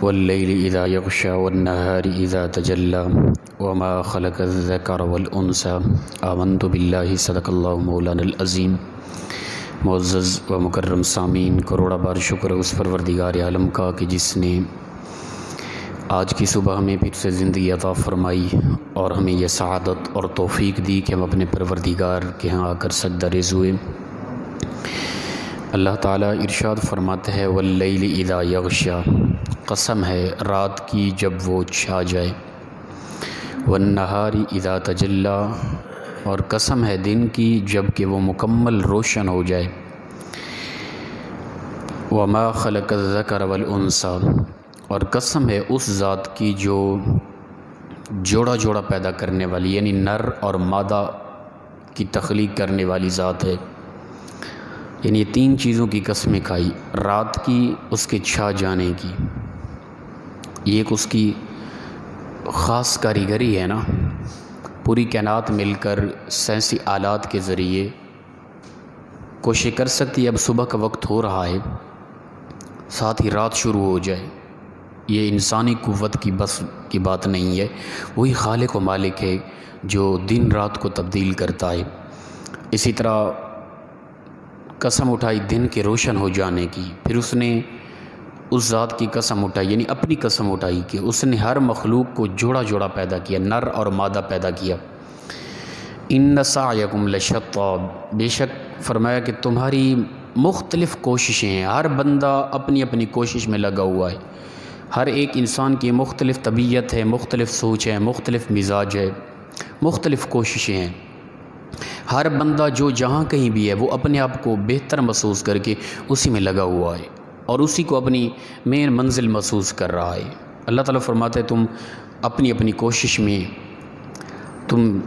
واللیل اذا یغشی والنہار اذا تجلی وما خلق الذکر والانثی آمنت باللہ صدق اللہ مولانا العظیم۔ معزز و مکرم سامعین، کروڑا بار شکر ہے اس پروردگار عالم کا کہ جس نے آج کی صبح ہمیں پھر سے زندگی عطا فرمائی اور ہمیں یہ سعادت اور توفیق دی کہ ہم اپنے پروردگار کے ہاں آ کر سجدہ ریز ہوئے۔ اللہ تعالیٰ ارشاد فرماتے ہیں واللیل اذا یغشی، قسم ہے رات کی جب وہ چھا جائے، والنہار اذا تجلی، اور قسم ہے دن کی جب کہ وہ مکمل روشن ہو جائے، وما خلق الذکر والانثی، اور قسم ہے اس ذات کی جو جوڑا جوڑا پیدا کرنے والی یعنی نر اور مادہ کی تخلیق کرنے والی ذات ہے۔ یعنی یہ تین چیزوں کی قسمیں کھائی، رات کی، اس کے چھا جانے کی، یہ ایک اس کی خاص کاریگری ہے نا۔ پوری کائنات مل کر سائنسی آلات کے ذریعے کوشش کر سکتی ہے اب صبح کا وقت ہو رہا ہے ساتھ ہی رات شروع ہو جائے، یہ انسانی قوت کی بس کی بات نہیں ہے، وہی خالق و مالک ہے جو دن رات کو تبدیل کرتا ہے۔ اسی طرح قسم اٹھائی دن کے روشن ہو جانے کی، پھر اس نے اس ذات کی قسم اٹھائی یعنی اپنی قسم اٹھائی کہ اس نے ہر مخلوق کو جوڑا جوڑا پیدا کیا، نر اور مادہ پیدا کیا۔ ان سعیکم لشتی، بے شک فرمایا کہ تمہاری مختلف کوششیں ہیں، ہر بندہ اپنی اپنی کوشش میں لگا ہوا ہے، ہر ایک انسان کی مختلف طبیعت ہے، مختلف سوچ ہے، مختلف مزاج ہے، مختلف کوششیں ہیں۔ ہر بندہ جو جہاں کہیں بھی ہے وہ اپنے آپ کو بہتر محسوس کر کے اسی میں لگا ہوا ہے اور اسی کو اپنی مین منزل محسوس کر رہا ہے۔ اللہ تعالیٰ فرماتا ہے تم اپنی اپنی کوشش میں، تم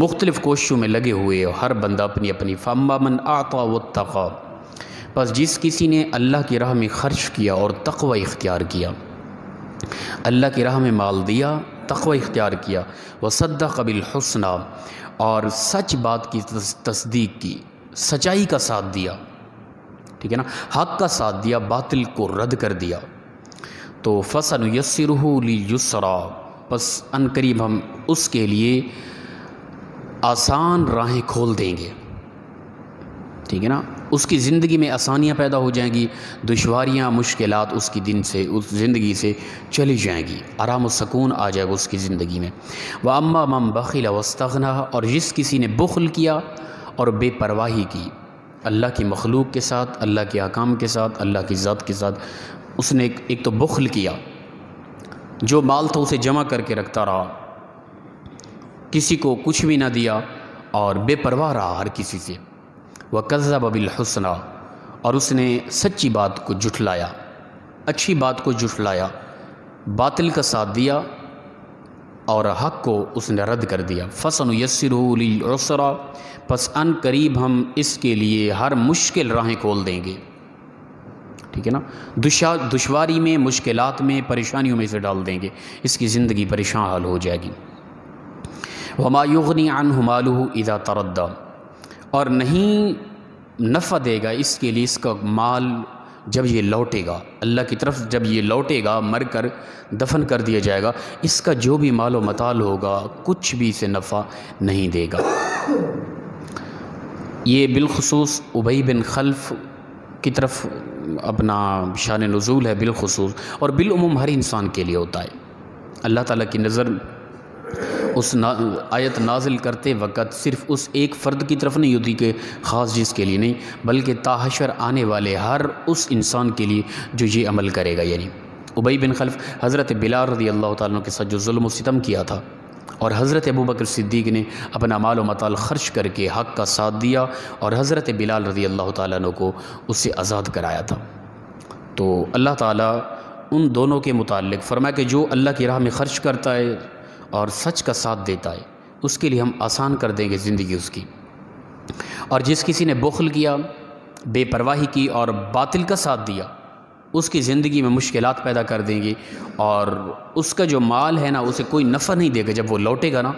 مختلف کوششوں میں لگے ہوئے ہو، ہر بندہ اپنی اپنی۔ فَأَمَّا مَنْ أَعْطَىٰ وَاتَّقَىٰ، بس جس کسی نے اللہ کی راہ میں خرچ کیا اور تقوی اختیار کیا، اللہ کی راہ میں مال دیا، تقوی اختیار کیا، وَصَدَّقَ بِالْحُسْنَىٰ، اور سچ بات کی تصدیق کی، سچائی کا ساتھ دیا، ٹھیک ہے نا، حق کا ساتھ دیا، باطل کو رد کر دیا، تو فَسَنُيَسِّرُهُ لِلْيُسْرَىٰ، پس ان قریب ہم اس کے لیے آسان راہیں کھول دیں گے، ٹھیک ہے نا، اس کی زندگی میں آسانیاں پیدا ہو جائیں گی، دشواریاں مشکلات اس کی دن سے، اس زندگی سے چلی جائیں گی، آرام و سکون آ جائے گا اس کی زندگی میں۔ وَأَمَّا مَنْ بَخِلَ وَاسْتَغْنَىٰ، اور جس کسی نے بخل کیا اور بے پرواہی کی اللہ کی مخلوق کے ساتھ، اللہ کے احکام کے ساتھ، اللہ کی ذات کے ساتھ، اس نے ایک تو بخل کیا، جو مال تھا اسے جمع کر کے رکھتا رہا، کسی کو کچھ بھی نہ دیا اور بے پرواہ رہا ہر کسی سے۔ وَكَذَّبَ بِالْحُسْنَىٰ، اور اس نے سچی بات کو جھٹلایا، اچھی بات کو جھٹلایا، باطل کا ساتھ دیا اور حق کو اس نے رد کر دیا۔ فَسَنُيَسِّرُهُ لِلْعُسْرَىٰ، پس ان قریب ہم اس کے لیے ہر مشکل راہیں کھول دیں گے، ٹھیک ہے نا، دشواری میں، مشکلات میں، پریشانیوں میں سے ڈال دیں گے، اس کی زندگی پریشان حال ہو جائے گی۔ وَمَا يُغْنِي عَنْهُ مَالُهُ إِذَا تَرَدَّىٰ، اور نہیں نفع دے گا اس کے لیے اس کا مال جب یہ لوٹے گا، اللہ کی طرف جب یہ لوٹے گا، مر کر دفن کر دیا جائے گا، اس کا جو بھی مال و متال ہوگا کچھ بھی اسے نفع نہیں دے گا۔ یہ بالخصوص ابی بن خلف کی طرف اپنا شان نزول ہے بالخصوص، اور بالعموم ہر انسان کے لیے ہوتا ہے۔ اللہ تعالیٰ کی نظر اس آیت نازل کرتے وقت صرف اس ایک فرد کی طرف نہیں ہوتی کہ خاص جس کے لیے نہیں، بلکہ تاحشر آنے والے ہر اس انسان کے لیے جو یہ عمل کرے گا۔ یعنی ابی بن خلف حضرت بلال رضی اللہ تعالیٰ عنہ کے ساتھ جو ظلم و ستم کیا تھا، اور حضرت ابوبکر صدیق نے اپنا مال و متال خرچ کر کے حق کا ساتھ دیا اور حضرت بلال رضی اللہ تعالیٰ عنہ کو اس سے آزاد کرایا تھا۔ تو اللہ تعالیٰ ان دونوں کے متعلق فرمایا کہ جو اللہ کی راہ میں خرچ کرتا ہے اور سچ کا ساتھ دیتا ہے اس کے لیے ہم آسان کر دیں گے زندگی اس کی، اور جس کسی نے بخل کیا، بے پرواہی کی اور باطل کا ساتھ دیا، اس کی زندگی میں مشکلات پیدا کر دیں گے، اور اس کا جو مال ہے نا اسے کوئی نفع نہیں دے گا، جب وہ لوٹے گا نا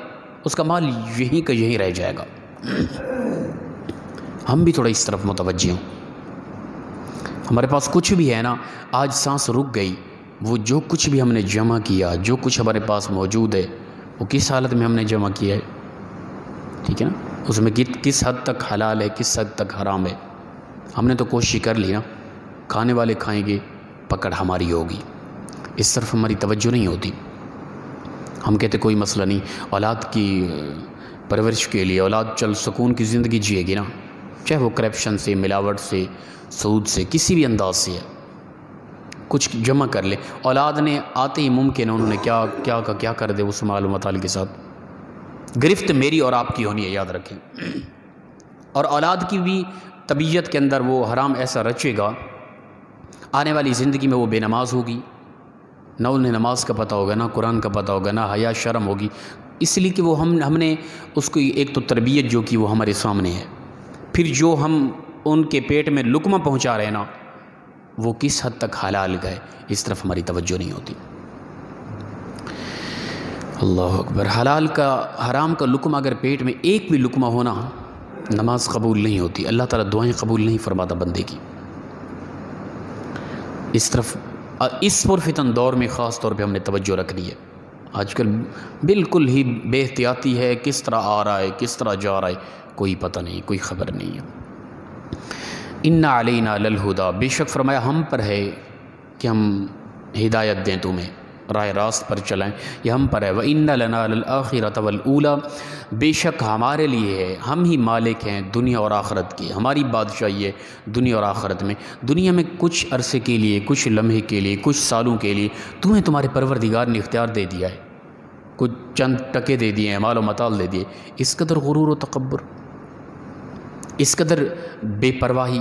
اس کا مال یہیں کا یہیں رہ جائے گا۔ ہم بھی تھوڑا اس طرف متوجہ ہوں، ہمارے پاس کچھ بھی ہے نا، آج سانس رک گئی وہ جو کچھ بھی ہم نے جمع کیا، جو کچھ ہمارے پاس موجود ہے، وہ کس حالت میں ہم نے جمع کیا ہے، ٹھیک ہے نا، اس میں کس حد تک حلال ہے، کس حد تک حرام ہے. ہم نے تو کوشش کر لی نا، کھانے والے کھائیں گے، پکڑ ہماری ہوگی، اس طرف ہماری توجہ نہیں ہوتی. ہم کہتے کوئی مسئلہ نہیں، اولاد کی پرورش کے لیے اولاد چل سکون کی زندگی جیے گی نا، چاہے وہ کرپشن سے، ملاوٹ سے، سود سے، کسی بھی انداز سے ہے، کچھ جمع کر لے. اولاد نے آتے ہی ممکن ہے انہوں نے کیا کر دے اس مال و متال کے ساتھ. گرفت میری اور آپ کی ہونی ہے، یاد رکھیں. اور اولاد کی بھی طبیعت کے اندر وہ حرام ایسا رچے گا، آنے والی زندگی میں وہ بے نماز ہوگی، نہ انہیں نماز کا پتہ ہوگا، نہ قرآن کا پتہ ہوگا، نہ حیا شرم ہوگی، اس لیے کہ وہ ہم نے اس کو ایک تو تربیت جو کی وہ ہمارے سامنے ہے. پھر جو ہم ان کے پیٹ میں لقمہ پہنچا رہے ہیں نا، وہ کس حد تک حلال گئے، اس طرف ہماری توجہ نہیں ہوتی. اللہ اکبر. حلال کا حرام کا لقمہ اگر پیٹ میں ایک بھی لقمہ ہونا، نماز قبول نہیں ہوتی، اللہ تعالیٰ دعائیں قبول نہیں فرماتا بندے کی. اس طرف اس پرفتن دور میں خاص طور پہ ہم نے توجہ رکھنی ہے. آج کل بالکل ہی بے احتیاطی ہے، کس طرح آ رہا ہے، کس طرح جا رہا ہے، کوئی پتہ نہیں، کوئی خبر نہیں ہے. ان علینا للہدا، بے شک فرمایا ہم پر ہے کہ ہم ہدایت دیں تمہیں، راہ راست پر چلائیں، یہ ہم پر ہے. وَإِنَّ لَنَا لَلْآخِرَةَ وَالْأُولَى، بے شک ہمارے لیے ہے، ہم ہی مالک ہیں دنیا اور آخرت کے، ہماری بادشاہی ہے دنیا اور آخرت میں. دنیا میں کچھ عرصے کے لیے، کچھ لمحے کے لیے، کچھ سالوں کے لیے تمہیں تمہارے پروردگار نے اختیار دے دیا ہے، کچھ چند ٹکے دے دیے ہیں، مال و متال دے دیے. اس قدر غرور و تکبر، اس قدر بے پرواہی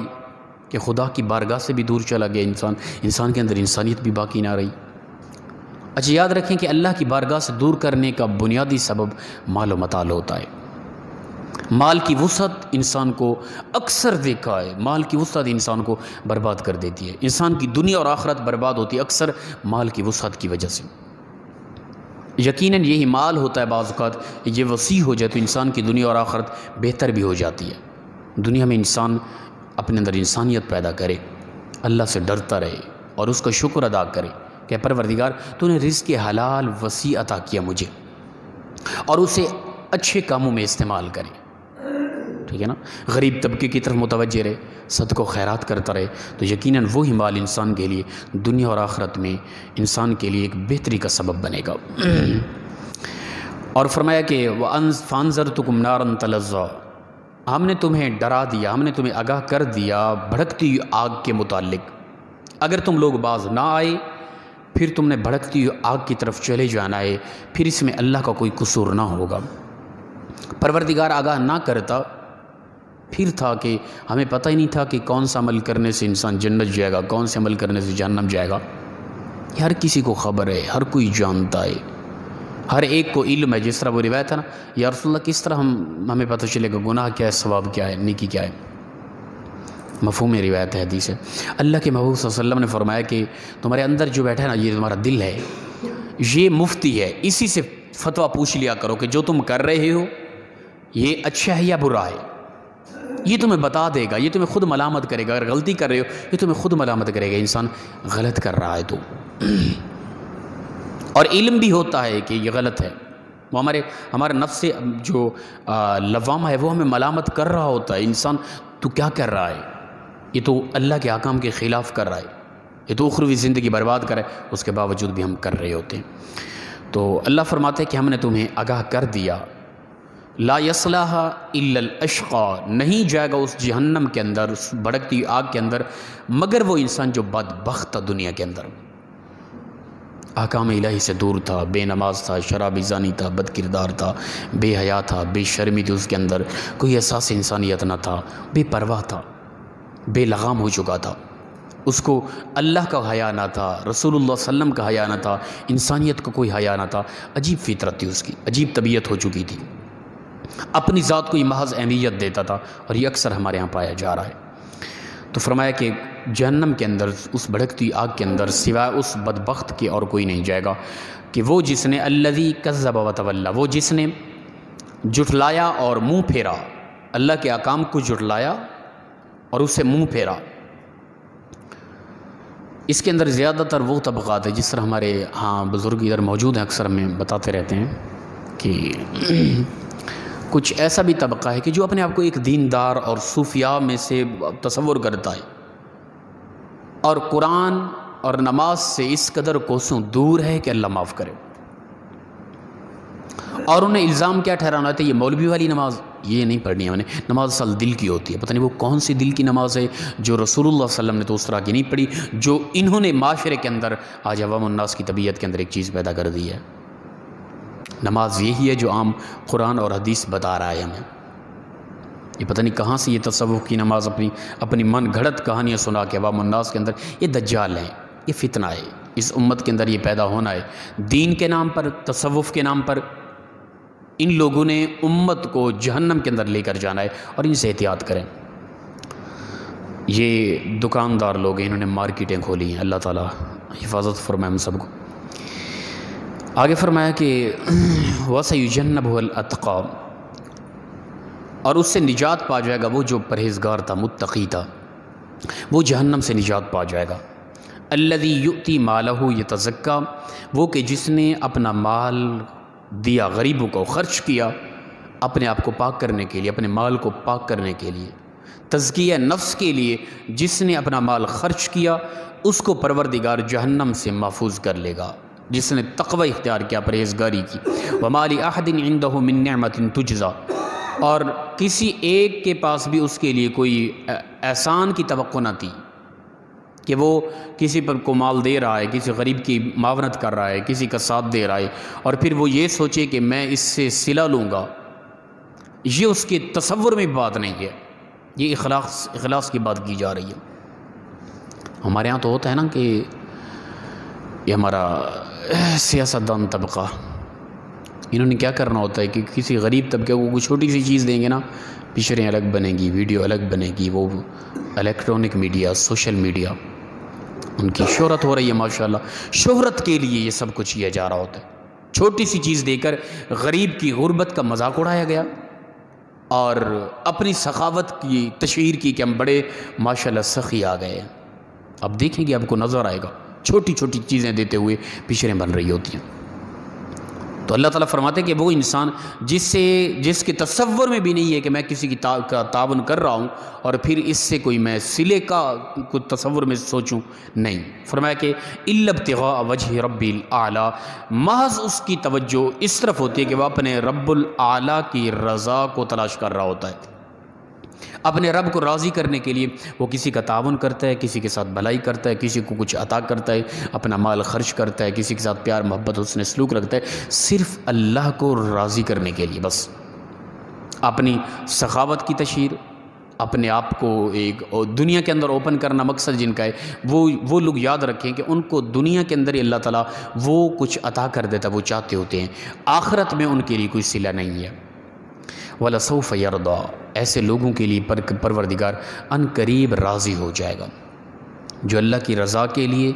کہ خدا کی بارگاہ سے بھی دور چلا گیا انسان کے اندر انسانیت بھی باقی نہ رہی. اچھا یاد رکھیں کہ اللہ کی بارگاہ سے دور کرنے کا بنیادی سبب مال و متال ہوتا ہے. مال کی وسعت انسان کو، اکثر دیکھا ہے مال کی وسعت انسان کو برباد کر دیتی ہے. انسان کی دنیا اور آخرت برباد ہوتی ہے اکثر مال کی وسعت کی وجہ سے. یقیناً یہی مال ہوتا ہے بعض اوقات یہ وسیع ہو جائے تو انسان کی دنیا اور آخرت بہتر بھی ہو جاتی ہے. دنیا میں انسان اپنے اندر انسانیت پیدا کرے، اللہ سے ڈرتا رہے اور اس کا شکر ادا کرے کہ پروردگار تو نے رزق حلال وسیع عطا کیا مجھے، اور اسے اچھے کاموں میں استعمال کرے، ٹھیک ہے نا. غریب طبقے کی طرف متوجہ رہے، صدقہ و خیرات کرتا رہے، تو یقیناً وہی مال انسان کے لیے دنیا اور آخرت میں انسان کے لیے ایک بہتری کا سبب بنے گا. اور فرمایا کہ فَأَنذَرْتُكُمْ نَارًا تَلَظَّىٰ، ہم نے تمہیں ڈرا دیا، ہم نے تمہیں آگاہ کر دیا بھڑکتی ہوئی آگ کے متعلق. اگر تم لوگ باز نہ آئے پھر تم نے بھڑکتی ہوئی آگ کی طرف چلے جانا ہے، پھر اس میں اللہ کا کوئی قصور نہ ہوگا. پروردگار آگاہ نہ کرتا پھر تھا کہ ہمیں پتہ ہی نہیں تھا کہ کون سا عمل کرنے سے انسان جنت جائے گا، کون سے عمل کرنے سے جہنم جائے گا. یہ ہر کسی کو خبر ہے، ہر کوئی جانتا ہے، ہر ایک کو علم ہے. جس طرح وہ روایت ہے نا، یا رسول اللہ کس طرح ہمیں پتہ چلے گا گناہ کیا ہے، ثواب کیا ہے، نیکی کیا ہے. مفہوم روایت ہے، حدیث ہے. اللہ کے محبوب صلی اللہ علیہ وسلم نے فرمایا کہ تمہارے اندر جو بیٹھا ہے نا، یہ تمہارا دل ہے، یہ مفتی ہے، اسی سے فتویٰ پوچھ لیا کرو کہ جو تم کر رہے ہو یہ اچھا ہے یا برا ہے. یہ تمہیں بتا دے گا، یہ تمہیں خود ملامت کرے گا. اگر غلطی کر رہے ہو یہ تمہیں خود ملامت کرے گا، انسان غلط کر رہا ہے تو. اور علم بھی ہوتا ہے کہ یہ غلط ہے، وہ ہمارے نفس سے جو لوامہ ہے وہ ہمیں ملامت کر رہا ہوتا ہے، انسان تو کیا کر رہا ہے، یہ تو اللہ کے احکام کے خلاف کر رہا ہے، یہ تو اخروی زندگی برباد کر رہا ہے، اس کے باوجود بھی ہم کر رہے ہوتے ہیں. تو اللہ فرماتے ہیں کہ ہم نے تمہیں آگاہ کر دیا. لا یصلاھا الا الاشقی، نہیں جائے گا اس جہنم کے اندر، اس بھڑکتی آگ کے اندر مگر وہ انسان جو بدبخت تھا دنیا کے اندر، احکام الہی سے دور تھا، بے نماز تھا، شرابی زانی تھا، بد کردار تھا، بے حیا تھا، بے شرمی تھی اس کے اندر، کوئی احساس انسانیت نہ تھا، بے پرواہ تھا، بے لغام ہو چکا تھا. اس کو اللہ کا حیا نہ تھا، رسول اللہ صلی اللہ علیہ وسلم کا حیا نہ تھا، انسانیت کا کوئی حیا نہ تھا. عجیب فطرت تھی اس کی، عجیب طبیعت ہو چکی تھی، اپنی ذات کو یہ محض اہمیت دیتا تھا، اور یہ اکثر ہمارے ہاں پایا جا رہا ہے. تو فرمایا کہ جہنم کے اندر، اس بھڑکتی آگ کے اندر سوائے اس بدبخت کے اور کوئی نہیں جائے گا کہ وہ جس نے الذی کذب وتولی، وہ جس نے جھٹلایا اور منہ پھیرا، اللہ کے احکام کو جھٹلایا اور اسے منہ پھیرا. اس کے اندر زیادہ تر وہ طبقات ہیں، جس طرح ہمارے بزرگ ادھر موجود ہیں، اکثر ہمیں بتاتے رہتے ہیں کہ کچھ ایسا بھی طبقہ ہے کہ جو اپنے آپ کو ایک دیندار اور صوفیاء میں سے تصور کرتا ہے، اور قرآن اور نماز سے اس قدر کوسوں دور ہے کہ اللہ معاف کرے، اور انہیں الزام کیا ٹھہرانا ہوتا ہے، یہ مولوی والی نماز یہ نہیں پڑھنی ہے، ہم نے نماز اصل دل کی ہوتی ہے، پتہ نہیں وہ کون سی دل کی نماز ہے جو رسول اللہ صلی اللہ علیہ وسلم نے تو اس طرح کی نہیں پڑھی، جو انہوں نے معاشرے کے اندر آج عوام الناس کی طبیعت کے اندر ایک چیز پیدا کر دی ہے۔ نماز یہی ہے جو عام قرآن اور حدیث بتا رہا ہے ہمیں، یہ پتہ نہیں کہاں سے یہ تصوف کی نماز اپنی من گھڑت کہانیاں سنا کے عوام الناس کے اندر، یہ دجال ہیں، یہ فتنہ ہے، اس امت کے اندر یہ پیدا ہونا ہے، دین کے نام پر، تصوف کے نام پر ان لوگوں نے امت کو جہنم کے اندر لے کر جانا ہے، اور ان سے احتیاط کریں۔ یہ دکاندار لوگ ہیں، انہوں نے مارکیٹیں کھولی ہیں، اللہ تعالیٰ حفاظت فرمائے ہم سب کو۔ آگے فرمایا کہ وَسَيُجَنَّبُهُ الْأَتْقَى، اور اس سے نجات پا جائے گا وہ جو پرہیزگار تھا، متقی تھا، وہ جہنم سے نجات پا جائے گا۔ الَّذِي يُؤْتِي مَالَهُ يَتَزَكَّى، وہ کہ جس نے اپنا مال دیا، غریبوں کو خرچ کیا اپنے آپ کو پاک کرنے کے لیے، اپنے مال کو پاک کرنے کے لیے، تزکیہ نفس کے لیے جس نے اپنا مال خرچ کیا، اس کو پروردگار جہنم سے محفوظ کر لے گا، جس نے تقوی اختیار کیا، پرہیزگاری کی۔ وَمَا لِأَحَدٍ عِندَهُ مِن نِعْمَةٍ تُجْزَى، اور کسی ایک کے پاس بھی اس کے لیے کوئی احسان کی توقع نہ تھی کہ وہ کسی پر کو مال دے رہا ہے، کسی غریب کی معاونت کر رہا ہے، کسی کا ساتھ دے رہا ہے، اور پھر وہ یہ سوچے کہ میں اس سے صلہ لوں گا، یہ اس کے تصور میں بات نہیں ہے، یہ اخلاص کی بات کی جا رہی ہے۔ ہمارے ہاں تو ہوتا ہے نا کہ یہ ہمارا سیاستدان طبقہ، انہوں نے کیا کرنا ہوتا ہے کہ کسی غریب طبقے کو کوئی چھوٹی سی چیز دیں گے نا، پکچریں الگ بنے گی، ویڈیو الگ بنے گی، وہ الیکٹرانک میڈیا، سوشل میڈیا، ان کی شہرت ہو رہی ہے ماشاءاللہ، شہرت کے لیے یہ سب کچھ کیا جا رہا ہوتا ہے۔ چھوٹی سی چیز دے کر غریب کی غربت کا مذاق اڑایا گیا، اور اپنی سخاوت کی تشہیر کی کہ ہم بڑے ماشاءاللہ سخی آ گئے ہیں۔ اب دیکھیں گے، آپ کو نظر آئے گا چھوٹی چھوٹی چیزیں دیتے ہوئے پکچریں بن رہی ہوتی ہیں۔ تو اللہ تعالیٰ فرماتے ہیں کہ وہ انسان جس کے تصور میں بھی نہیں ہے کہ میں کسی کی تعاون کر رہا ہوں اور پھر اس سے کوئی میں صلے کا کوئی تصور میں سوچوں، نہیں، فرمایا کہ الا ابتغاء وجہ رب الاعلیٰ، محض اس کی توجہ اس طرف ہوتی ہے کہ وہ اپنے رب الاعلیٰ کی رضا کو تلاش کر رہا ہوتا ہے، اپنے رب کو راضی کرنے کے لیے وہ کسی کا تعاون کرتا ہے، کسی کے ساتھ بھلائی کرتا ہے، کسی کو کچھ عطا کرتا ہے، اپنا مال خرچ کرتا ہے، کسی کے ساتھ پیار محبت حسن سلوک رکھتا ہے، صرف اللہ کو راضی کرنے کے لیے، بس اپنی سخاوت کی تشہیر، اپنے آپ کو ایک دنیا کے اندر اوپن کرنا مقصد جن کا ہے، وہ لوگ یاد رکھیں کہ ان کو دنیا کے اندر اللہ تعالیٰ وہ کچھ عطا کر دیتا ہے، وہ چاہتے ہوتے ہیں، آخرت میں ان کے لیے کوئی صلہ نہیں ہے۔ وَلَسَوْفَ يَرْضَى، ایسے لوگوں کے لیے پروردگار ان قریب راضی ہو جائے گا، جو اللہ کی رضا کے لیے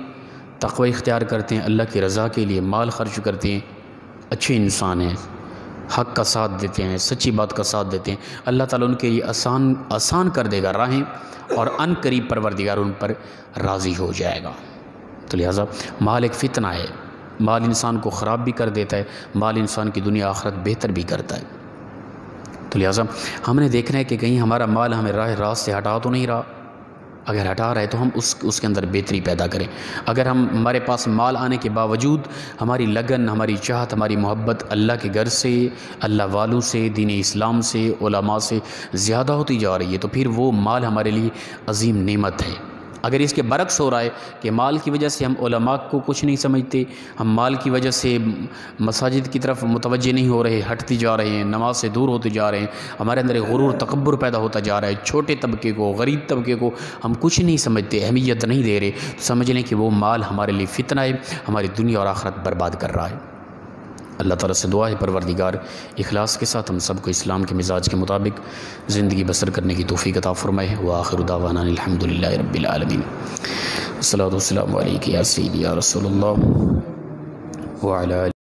تقوی اختیار کرتے ہیں، اللہ کی رضا کے لیے مال خرچ کرتے ہیں، اچھے انسان ہیں، حق کا ساتھ دیتے ہیں، سچی بات کا ساتھ دیتے ہیں، اللہ تعالیٰ ان کے لیے آسان کر دے گا راہیں، اور ان قریب پروردگار ان پر راضی ہو جائے گا۔ تو لہٰذا مال ایک فتنہ ہے، مال انسان کو خراب بھی کر دیتا ہے، مال انسان کی دنیا آخرت بہتر بھی کرتا ہے۔ تو لہٰذا ہم نے دیکھنا ہے کہ کہیں ہمارا مال ہمیں راست سے ہٹا تو نہیں رہا، اگر ہٹا رہا ہے تو ہم اس کے اندر بہتری پیدا کریں۔ اگر ہمارے پاس مال آنے کے باوجود ہماری لگن، ہماری چاہت، ہماری محبت اللہ کے گھر سے، اللہ والوں سے، دین اسلام سے، علماء سے زیادہ ہوتی جا رہی ہے، تو پھر وہ مال ہمارے لیے عظیم نعمت ہے۔ اگر اس کے برعکس ہو رہا ہے کہ مال کی وجہ سے ہم علماء کو کچھ نہیں سمجھتے، ہم مال کی وجہ سے مساجد کی طرف متوجہ نہیں ہو رہے، ہٹتے جا رہے ہیں، نماز سے دور ہوتے جا رہے ہیں، ہمارے اندر غرور تکبر پیدا ہوتا جا رہا ہے، چھوٹے طبقے کو، غریب طبقے کو ہم کچھ نہیں سمجھتے، اہمیت نہیں دے رہے، تو سمجھ لیں کہ وہ مال ہمارے لیے فتنہ ہے، ہماری دنیا اور آخرت برباد کر رہا ہے۔ اللہ تعالیٰ سے دعا ہے پروردگار اخلاص کے ساتھ ہم سب کو اسلام کے مزاج کے مطابق زندگی بسر کرنے کی توفیق عطا فرمائے۔ وآخر دعوانا الحمدللہ رب العالمین، الصلاۃ والسلام علیک یا سیدی یا رسول اللہ وعلی